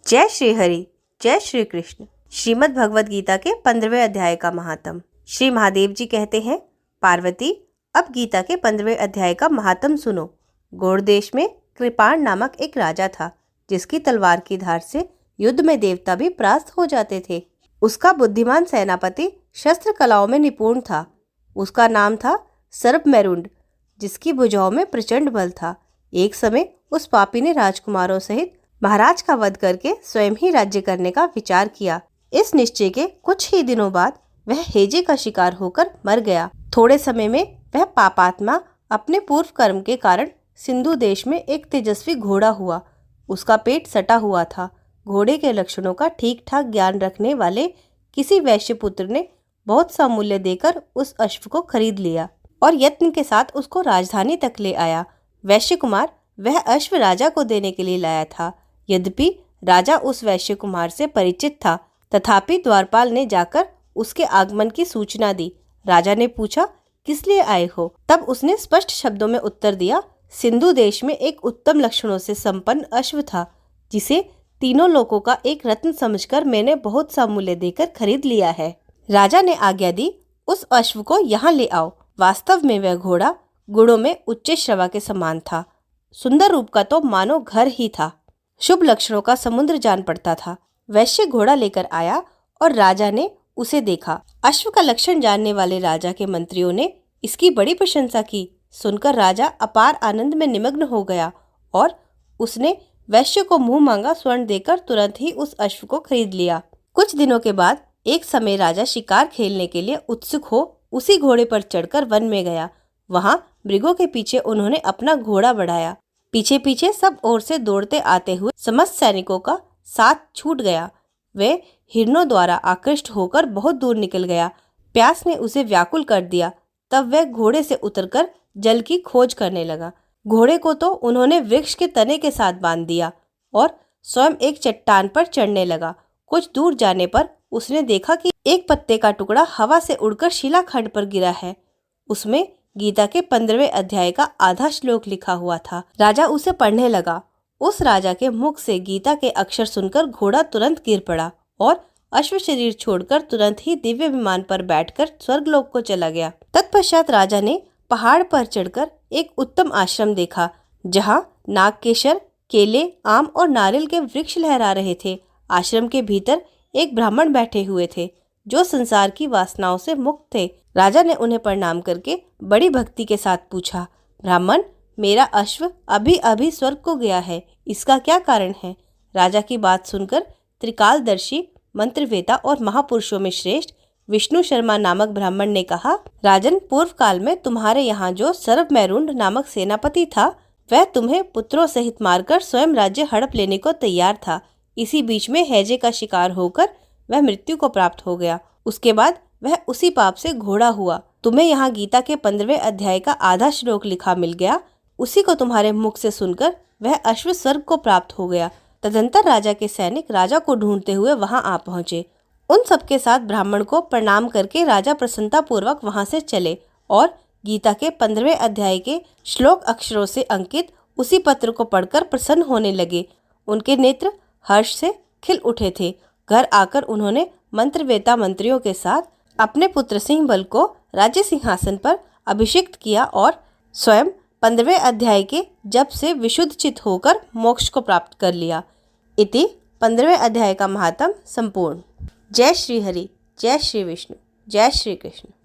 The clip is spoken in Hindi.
जय श्री हरि, जय श्री कृष्ण। श्रीमद् भगवद गीता के 15वें अध्याय का महात्म। श्री महादेव जी कहते हैं, पार्वती, अब गीता के 15वें अध्याय का महात्म सुनो। गौड़ देश में कृपाण नामक एक राजा था, जिसकी तलवार की धार से युद्ध में देवता भी परास्त हो जाते थे। उसका बुद्धिमान सेनापति शस्त्र कलाओं में निपुण था। उसका नाम था सर्पमेरुंड, जिसकी भुजाओं में प्रचंड बल था। एक समय उस पापी ने राजकुमारों सहित महाराज का वध करके स्वयं ही राज्य करने का विचार किया। इस निश्चय के कुछ ही दिनों बाद वह हेजे का शिकार होकर मर गया। थोड़े समय में वह पापात्मा अपने पूर्व कर्म के कारण सिंधु देश में एक तेजस्वी घोड़ा हुआ। उसका पेट सटा हुआ था। घोड़े के लक्षणों का ठीक ठाक ज्ञान रखने वाले किसी वैश्य पुत्र ने बहुत सा मूल्य देकर उस अश्व को खरीद लिया और यत्न के साथ उसको राजधानी तक ले आया। वैश्य कुमार वह अश्व राजा को देने के लिए लाया था। यद्यपि राजा उस वैश्य कुमार से परिचित था, तथापि द्वारपाल ने जाकर उसके आगमन की सूचना दी। राजा ने पूछा, किस लिए आए हो? तब उसने स्पष्ट शब्दों में उत्तर दिया, सिंधु देश में एक उत्तम लक्षणों से संपन्न अश्व था, जिसे तीनों लोकों का एक रत्न समझकर मैंने बहुत सा मूल्य देकर खरीद लिया है। राजा ने आज्ञा दी, उस अश्व को यहाँ ले आओ। वास्तव में वह घोड़ा गुणों में उच्च श्रवा के समान था। सुंदर रूप का तो मानो घर ही था। शुभ लक्षणों का समुद्र जान पड़ता था। वैश्य घोड़ा लेकर आया और राजा ने उसे देखा। अश्व का लक्षण जानने वाले राजा के मंत्रियों ने इसकी बड़ी प्रशंसा की। सुनकर राजा अपार आनंद में निमग्न हो गया और उसने वैश्य को मुंह मांगा स्वर्ण देकर तुरंत ही उस अश्व को खरीद लिया। कुछ दिनों के बाद एक समय राजा शिकार खेलने के लिए उत्सुक हो उसी घोड़े पर चढ़कर वन में गया। वहां मृगों के पीछे उन्होंने अपना घोड़ा बढ़ाया। पीछे पीछे सब ओर से दौड़ते आते हुए समस्त सैनिकों का साथ छूट गया। वे हिरणों द्वारा आकृष्ट होकर बहुत दूर निकल गया। प्यास ने उसे व्याकुल कर दिया। तब वह घोड़े से उतरकर जल की खोज करने लगा। घोड़े को तो उन्होंने वृक्ष के तने के साथ बांध दिया और स्वयं एक चट्टान पर चढ़ने लगा। कुछ दूर जाने पर उसने देखा कि एक पत्ते का टुकड़ा हवा से उड़कर शिलाखंड पर गिरा है। उसमें गीता के 15वें अध्याय का आधा श्लोक लिखा हुआ था। राजा उसे पढ़ने लगा। उस राजा के मुख से गीता के अक्षर सुनकर घोड़ा तुरंत गिर पड़ा और अश्व शरीर छोड़कर तुरंत ही दिव्य विमान पर बैठकर स्वर्गलोक को चला गया। तत्पश्चात राजा ने पहाड़ पर चढ़कर एक उत्तम आश्रम देखा, जहाँ नागकेशर, केले, आम और नारियल के वृक्ष लहरा रहे थे। आश्रम के भीतर एक ब्राह्मण बैठे हुए थे, जो संसार की वासनाओं से मुक्त थे। राजा ने उन्हें प्रणाम करके बड़ी भक्ति के साथ पूछा, ब्राह्मण, मेरा अश्व अभी अभी स्वर्ग को गया है, इसका क्या कारण है? राजा की बात सुनकर त्रिकालदर्शी, मंत्रवेता और महापुरुषों में श्रेष्ठ विष्णु शर्मा नामक ब्राह्मण ने कहा, राजन, पूर्व काल में तुम्हारे यहाँ जो सर्पमेरुंड नामक सेनापति था, वह तुम्हें पुत्रों सहित मारकर स्वयं राज्य हड़प लेने को तैयार था। इसी बीच में हैजे का शिकार होकर वह मृत्यु को प्राप्त हो गया। उसके बाद वह उसी पाप से घोड़ा हुआ। तुम्हें यहाँ गीता के 15वें अध्याय का आधा श्लोक लिखा मिल गया। उसी को तुम्हारे मुख से सुनकर वह अश्व स्वर्ग को प्राप्त हो गया। तदंतर राजा के सैनिक राजा को ढूंढते हुए वहां आ पहुंचे। उन सबके साथ ब्राह्मण को प्रणाम करके राजा प्रसन्नता पूर्वक वहां से चले और गीता के 15वें अध्याय के श्लोक अक्षरों से अंकित उसी पत्र को पढ़कर प्रसन्न होने लगे। उनके नेत्र हर्ष से खिल उठे थे। घर आकर उन्होंने मंत्रवेता मंत्रियों के साथ अपने पुत्र सिंह बल को राज्य सिंहासन पर अभिषिक्त किया और स्वयं 15वें अध्याय के जप से विशुद्ध चित होकर मोक्ष को प्राप्त कर लिया। इति 15वें अध्याय का महात्म संपूर्ण। जय श्री हरि, जय श्री विष्णु, जय श्री कृष्ण।